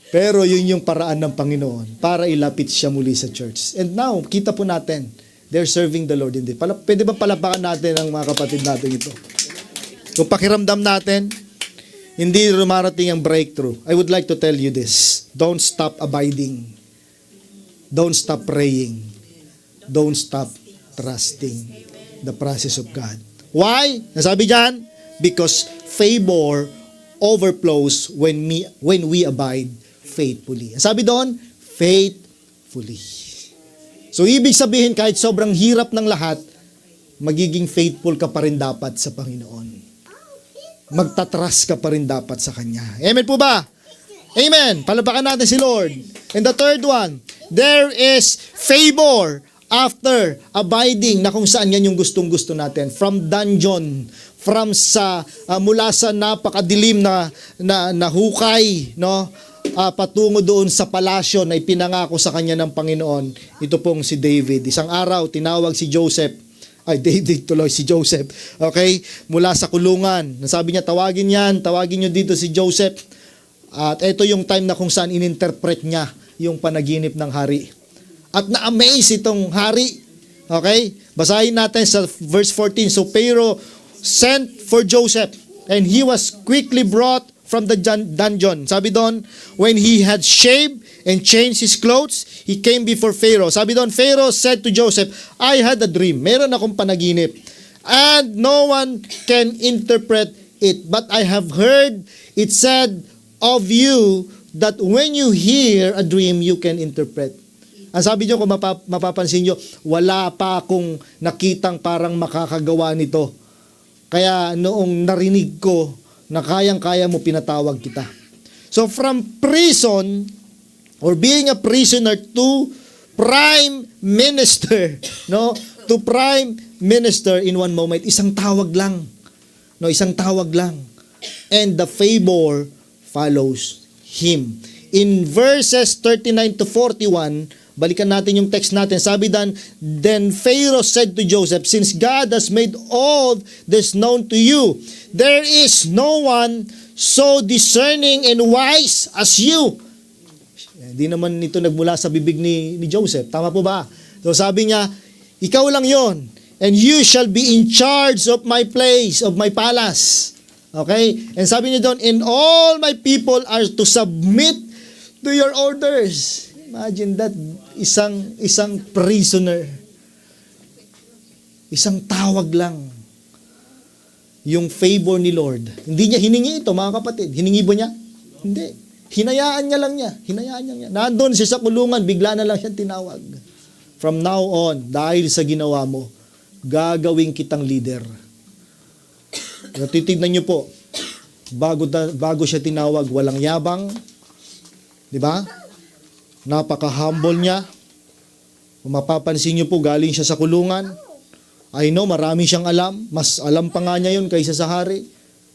Pero yun yung paraan ng Panginoon para ilapit siya muli sa church. And now, kita po natin, they're serving the Lord. Pwede ba palapakan natin ang mga kapatid natin ito? Kung pakiramdam natin, hindi rumarating ang breakthrough. I would like to tell you this. Don't stop abiding. Don't stop praying. Don't stop trusting the process of God. Why? Nasabi dyan, because favor overflows when we abide faithfully. Sabi doon, faithfully. So, ibig sabihin, kahit sobrang hirap ng lahat, magiging faithful ka pa rin dapat sa Panginoon. Magtatras ka pa rin dapat sa Kanya. Amen po ba? Amen. Palapakan natin si Lord. And the third one, there is favor after abiding, na kung saan yan yung gustong-gusto natin. From dungeon, mula sa napakadilim na hukay, no? Patungo doon sa palasyo na ipinangako sa kanya ng Panginoon. Ito pong si David. Isang araw, tinawag si Joseph. Si Joseph. Okay? Mula sa kulungan. Nasabi niya, tawagin nyo dito si Joseph. At ito yung time na kung saan ininterpret niya yung panaginip ng hari. At na-amaze itong hari. Okay? Basahin natin sa verse 14. So Pharaoh sent for Joseph, and he was quickly brought from the dungeon. Sabi doon, when he had shaved and changed his clothes, he came before Pharaoh. Sabi doon, Pharaoh said to Joseph, I had a dream. Meron akong panaginip. And no one can interpret it. But I have heard it said of you that when you hear a dream, you can interpret. Ang sabi niyo, kung mapapansin niyo, wala pa akong nakitang parang makakagawa nito. Kaya noong narinig ko na kayang-kaya mo, pinatawag kita. So from prison, or being a prisoner, to prime minister, no? To prime minister in one moment, isang tawag lang. No, isang tawag lang. And the favor follows him. In verses 39 to 41, Balikan natin yung text natin. Sabi then Pharaoh said to Joseph, since God has made all this known to you, there is no one so discerning and wise as you. Hindi naman ito nagmula sa bibig ni Joseph. Tama po ba? So sabi niya, ikaw lang yon, and you shall be in charge of my place, of my palace. Okay? And sabi niya doon, and all my people are to submit to your orders. Imagine that, isang prisoner. Isang tawag lang. Yung favor ni Lord. Hindi niya hiningi ito, mga kapatid. Hiningi ba niya? Hindi. Hinayaan niya lang niya. Hinayaan niya. Nandun siya sa kulungan, bigla na lang siya tinawag. From now on, dahil sa ginawa mo, gagawin kitang leader. Titignan niyo po, bago siya tinawag, walang yabang, di ba? Napaka-humble niya. Kung mapapansin niyo po, galing siya sa kulungan. I know, marami siyang alam. Mas alam pa nga niya yun kaysa sa hari.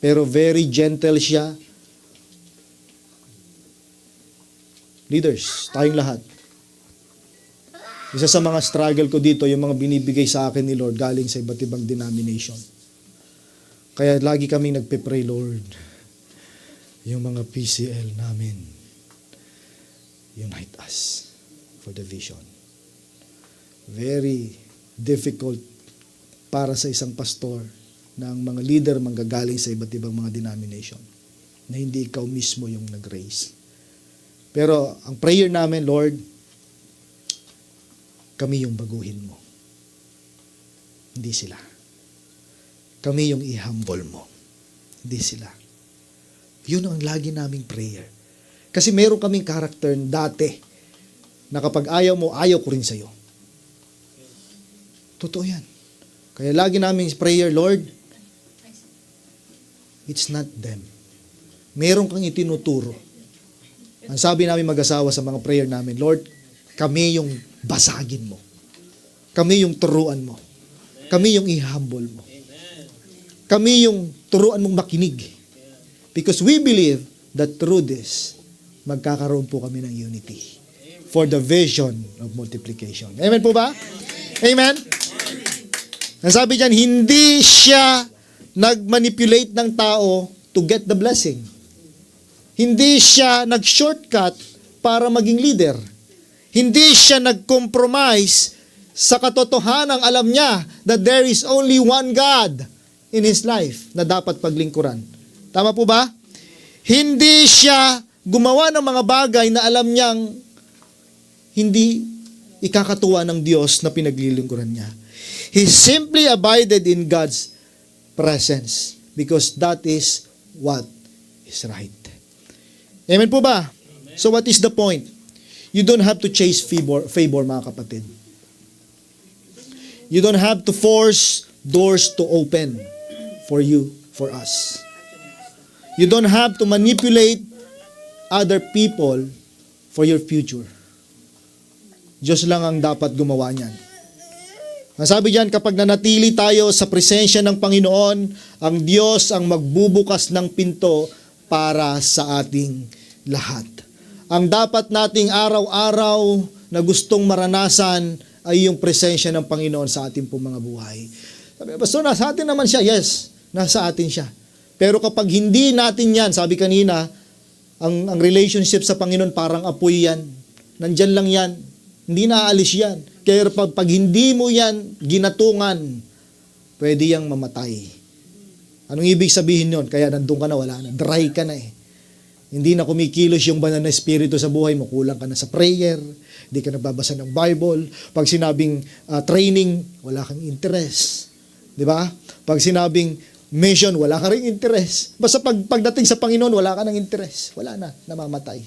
Pero very gentle siya. Leaders, tayong lahat. Isa sa mga struggle ko dito, yung mga binibigay sa akin ni Lord galing sa iba't ibang denomination. Kaya lagi kaming nagpe-pray, Lord, yung mga PCL namin, unite us for the vision. Very difficult para sa isang pastor na ang mga leader manggagaling sa iba't ibang mga denomination na hindi ikaw mismo yung nag-raise. Pero ang prayer namin, Lord, kami yung baguhin mo. Hindi sila. Kami yung i-humble mo. Hindi sila. Yun ang lagi naming prayer. Kasi meron kaming character dati na kapag ayaw mo, ayaw ko rin sa'yo. Totoo yan. Kaya lagi naming prayer, Lord, it's not them. Meron kang itinuturo. Ang sabi namin mag-asawa sa mga prayer namin, Lord, kami yung basagin mo. Kami yung turuan mo. Kami yung i-humble mo. Kami yung turuan mong makinig. Because we believe that through this, magkakaroon po kami ng unity for the vision of multiplication. Amen po ba? Amen? Ang sabi diyan, hindi siya nag-manipulate ng tao to get the blessing. Hindi siya nag-shortcut para maging leader. Hindi siya nag-compromise sa katotohanang alam niya that there is only one God in his life na dapat paglingkuran. Tama po ba? Hindi siya gumawa ng mga bagay na alam niyang hindi ikakatuwa ng Diyos na pinaglilingkuran niya. He simply abided in God's presence because that is what is right. Amen po ba? So what is the point? You don't have to chase favor mga kapatid. You don't have to force doors to open for you, for us. You don't have to manipulate other people for your future. Diyos lang ang dapat gumawa niyan. Ang sabi diyan, kapag nanatili tayo sa presensya ng Panginoon, ang Diyos ang magbubukas ng pinto para sa ating lahat. Ang dapat nating araw-araw na gustong maranasan ay yung presensya ng Panginoon sa ating pong mga buhay. Sabi, Pastor, nasa atin naman siya. Yes, nasa atin siya. Pero kapag hindi natin yan, sabi kanina, ang relationship sa Panginoon parang apoy yan. Nandyan lang yan. Hindi naaalis yan. Kaya pag hindi mo yan ginatungan, pwede yang mamatay. Anong ibig sabihin yon? Kaya nandun ka na, wala na. Dry ka na eh. Hindi na kumikilos yung banal na espiritu sa buhay mo. Kulang ka na sa prayer. Hindi ka nagbabasa ng Bible. Pag sinabing training, wala kang interest. Di ba? Pag sinabing mission, wala ka rin interest. Basta pagdating sa Panginoon, wala ka ng interest. Wala na, namamatay.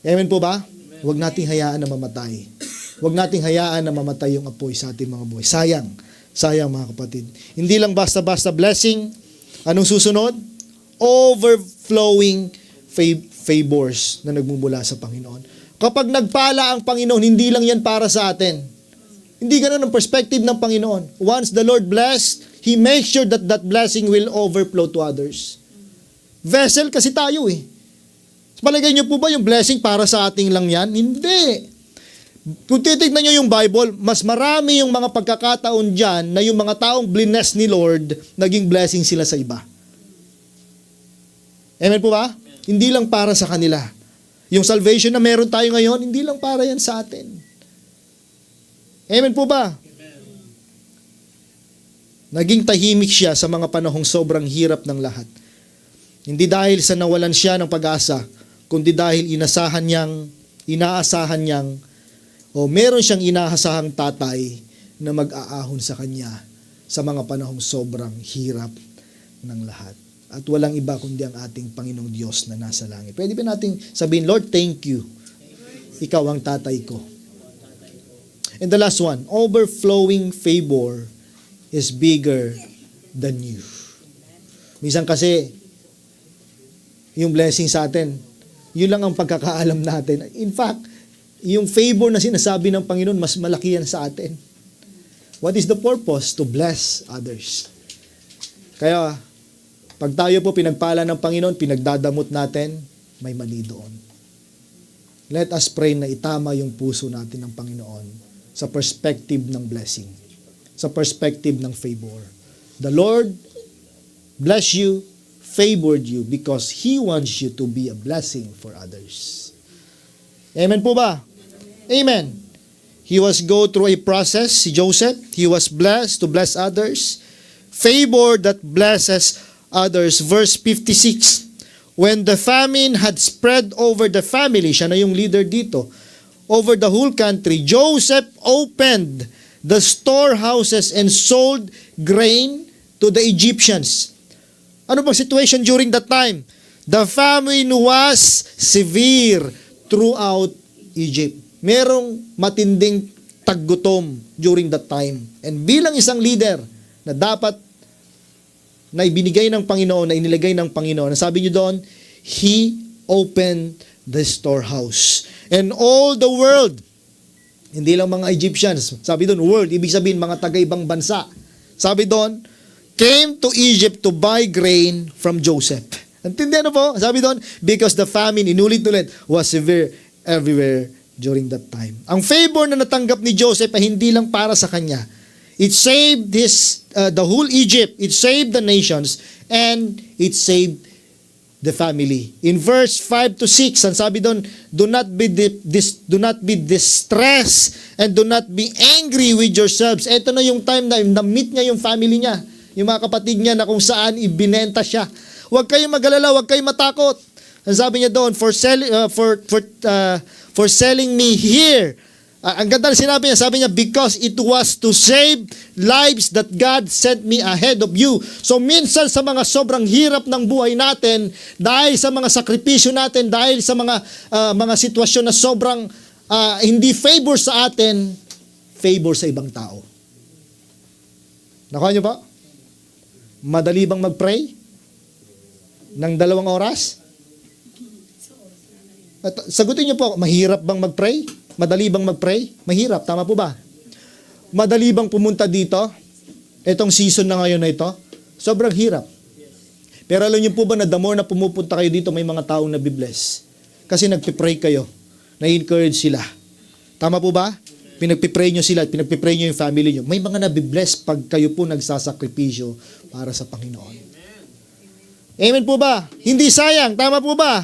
Amen po ba? Huwag nating hayaan na mamatay. Huwag nating hayaan na mamatay yung apoy sa ating mga buhay. Sayang. Sayang mga kapatid. Hindi lang basta-basta blessing. Anong susunod? Overflowing favors na nagmumula sa Panginoon. Kapag nagpala ang Panginoon, hindi lang yan para sa atin. Hindi ganun ang perspective ng Panginoon. Once the Lord blessed, He makes sure that that blessing will overflow to others. Vessel kasi tayo eh. Palagay niyo po ba yung blessing para sa ating lang yan? Hindi. Kung titignan nyo yung Bible, mas marami yung mga pagkakataon dyan na yung mga taong bless ni Lord, naging blessing sila sa iba. Amen po ba? Hindi lang para sa kanila. Yung salvation na meron tayo ngayon, hindi lang para yan sa atin. Amen po ba? Naging tahimik siya sa mga panahong sobrang hirap ng lahat. Hindi dahil sa nawalan siya ng pag-asa, kundi dahil inaasahan niyang, o meron siyang inaasahang tatay na mag-aahon sa kanya sa mga panahong sobrang hirap ng lahat. At walang iba kundi ang ating Panginoong Diyos na nasa langit. Pwede ba nating sabihin, Lord, thank you. Ikaw ang tatay ko. And the last one, overflowing favor is bigger than you. Minsan kasi, yung blessing sa atin, yun lang ang pagkakaalam natin. In fact, yung favor na sinasabi ng Panginoon, mas malaki yan sa atin. What is the purpose? To bless others. Kaya, pag tayo po pinagpala ng Panginoon, pinagdadamot natin, may mali doon. Let us pray na itama yung puso natin ng Panginoon sa perspective ng blessing, sa perspective ng favor. The Lord bless you, favored you because He wants you to be a blessing for others. Amen po ba? Amen. He was go through a process, si Joseph. He was blessed to bless others. Favor that blesses others. Verse 56, when the famine had spread over the family, siya na yung leader dito, over the whole country, Joseph opened the storehouses and sold grain to the Egyptians. Ano bang situation during that time? The famine was severe throughout Egypt. Merong matinding taggutom during that time. And bilang isang leader na dapat na ibinigay ng Panginoon, na inilagay ng Panginoon, sabi niyo doon, He opened the storehouse. And all the world, hindi lang mga Egyptians, sabi doon, world, ibig sabihin mga taga-ibang bansa. Sabi doon, came to Egypt to buy grain from Joseph. Intindihan po? Sabi doon, because the famine, inulit-ulit, was severe everywhere during that time. Ang favor na natanggap ni Joseph ay hindi lang para sa kanya. It saved the whole Egypt. It saved the nations. And it saved the family. In verse 5 to 6, ang sabi doon, do not be distressed and do not be angry with yourselves. Ito na yung time na na-meet niya yung family niya, yung mga kapatid niya na kung saan ibinenta siya. Huwag kayong magalala, huwag kayong matakot. Ang sabi niya doon, for selling me here. Ang ganda na sinabi niya, sabi niya, because it was to save lives that God sent me ahead of you. So minsan sa mga sobrang hirap ng buhay natin, dahil sa mga sakripisyo natin, dahil sa mga sitwasyon na sobrang hindi favor sa atin, favor sa ibang tao. Nakuha niyo ba? Madali bang mag-pray? Ng 2 oras? At sagutin niyo po, mahirap bang mag-pray? Madali bang mag-pray? Mahirap, tama po ba? Madali bang pumunta dito? Itong season na ngayon na ito? Sobrang hirap. Pero alam niyo po ba na the more na pumupunta kayo dito, may mga taong nabibless. Kasi nagpipray kayo. Na-encourage sila. Tama po ba? Pinagpipray nyo sila, pinagpipray nyo yung family nyo. May mga nabibless pag kayo po nagsasakripisyo para sa Panginoon. Amen po ba? Hindi sayang. Tama po ba?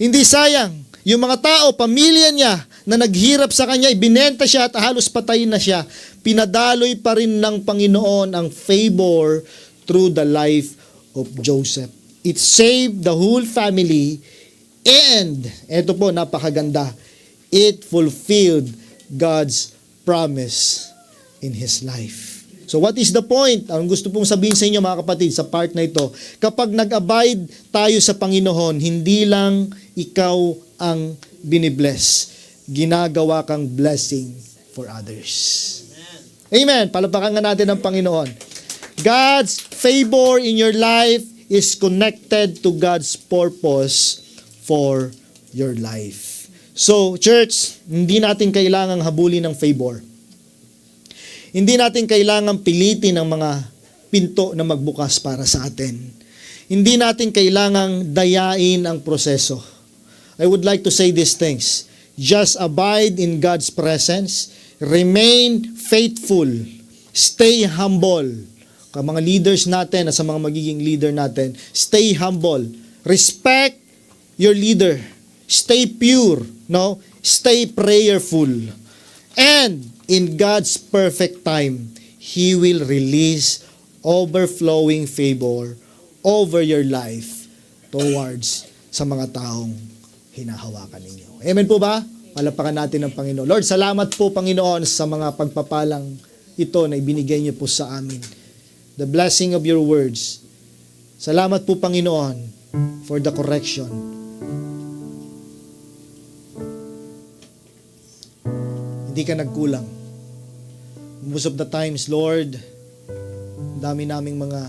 Hindi sayang. Yung mga tao, pamilya niya, na naghirap sa kanya, ibinenta siya at halos patayin na siya, pinadaloy pa rin ng Panginoon ang favor through the life of Joseph. It saved the whole family and, eto po, napakaganda, it fulfilled God's promise in his life. So what is the point? Ang gusto pong sabihin sa inyo mga kapatid sa part na ito, kapag nag-abide tayo sa Panginoon, hindi lang ikaw ang binibless. Ginagawa kang blessing for others. Amen. Palapakan nga natin ang Panginoon. God's favor in your life is connected to God's purpose for your life. So, church, hindi natin kailangang habulin ng favor. Hindi natin kailangang pilitin ang mga pinto na magbukas para sa atin. Hindi natin kailangang dayain ang proseso. I would like to say these things. Just abide in God's presence. Remain faithful. Stay humble. Sa mga leaders natin at sa mga magiging leader natin, stay humble. Respect your leader. Stay pure. No? Stay prayerful. And in God's perfect time, He will release overflowing favor over your life towards sa mga taong hinahawakan ninyo. Amen po ba? Palapakan natin ng Panginoon. Lord, salamat po, Panginoon, sa mga pagpapalang ito na ibinigay niyo po sa amin. The blessing of your words. Salamat po, Panginoon, for the correction. Hindi ka nagkulang. Most of the times, Lord, dami naming mga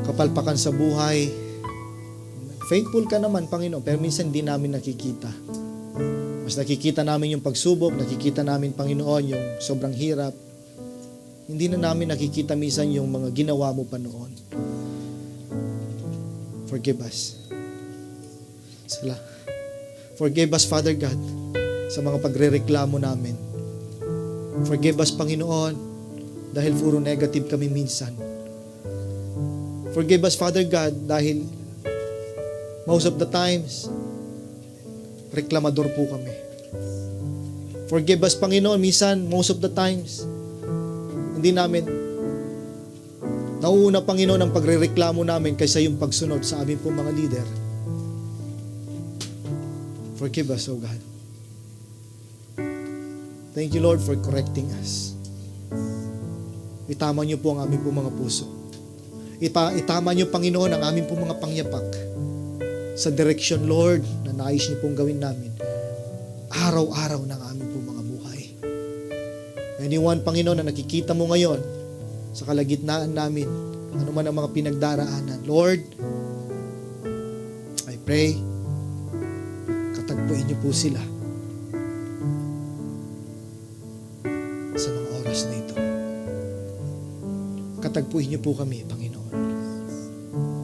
kapalpakan sa buhay. Faithful ka naman, Panginoon, pero minsan hindi namin nakikita. Mas nakikita namin yung pagsubok, nakikita namin, Panginoon, yung sobrang hirap. Hindi na namin nakikita minsan yung mga ginawa mo pa noon. Forgive us. Forgive us, Father God, sa mga pagrereklamo namin. Forgive us, Panginoon, dahil puro negative kami minsan. Forgive us, Father God, dahil most of the times, reklamador po kami. Forgive us, Panginoon, minsan, most of the times, hindi namin nauuna, Panginoon, ang pagrereklamo namin kaysa yung pagsunod sa aming pong mga leader. Forgive us, O God. Thank you, Lord, for correcting us. Itama niyo po ang aming pong mga puso. Itama niyo, Panginoon, ang aming pong mga pangyapak sa direction, Lord, na nais niyo pong gawin namin araw-araw ng aming pong mga buhay. Anyone, Panginoon, na nakikita mo ngayon sa kalagitnaan namin, ano man ang mga pinagdaraanan, Lord, I pray, katagpuin niyo po sila sa mga oras na ito. Katagpuin niyo po kami, Panginoon.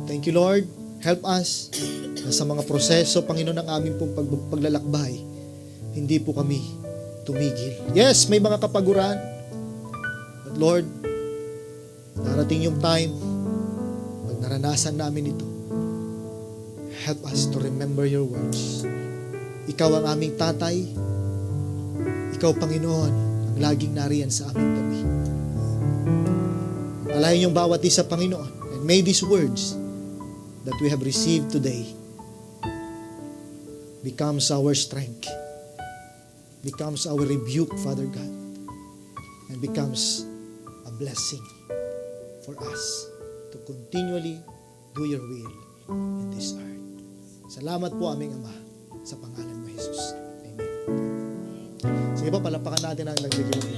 Thank you, Lord. Help us na sa mga proseso, Panginoon, ng aming pong paglalakbay, hindi po kami tumigil. Yes, may mga kapaguran. But Lord, darating yung time, pag naranasan namin ito, help us to remember your words. Ikaw ang aming tatay. Ikaw, Panginoon, ang laging nariyan sa aming tabi. Alayin yung bawat isa, Panginoon. And may these words that we have received today becomes our strength, becomes our rebuke, Father God, and becomes a blessing for us to continually do your will in this earth. Salamat po, aming Ama, sa pangalan mo, Jesus. Amen. Sige po, palapakan natin ang nagbigay ng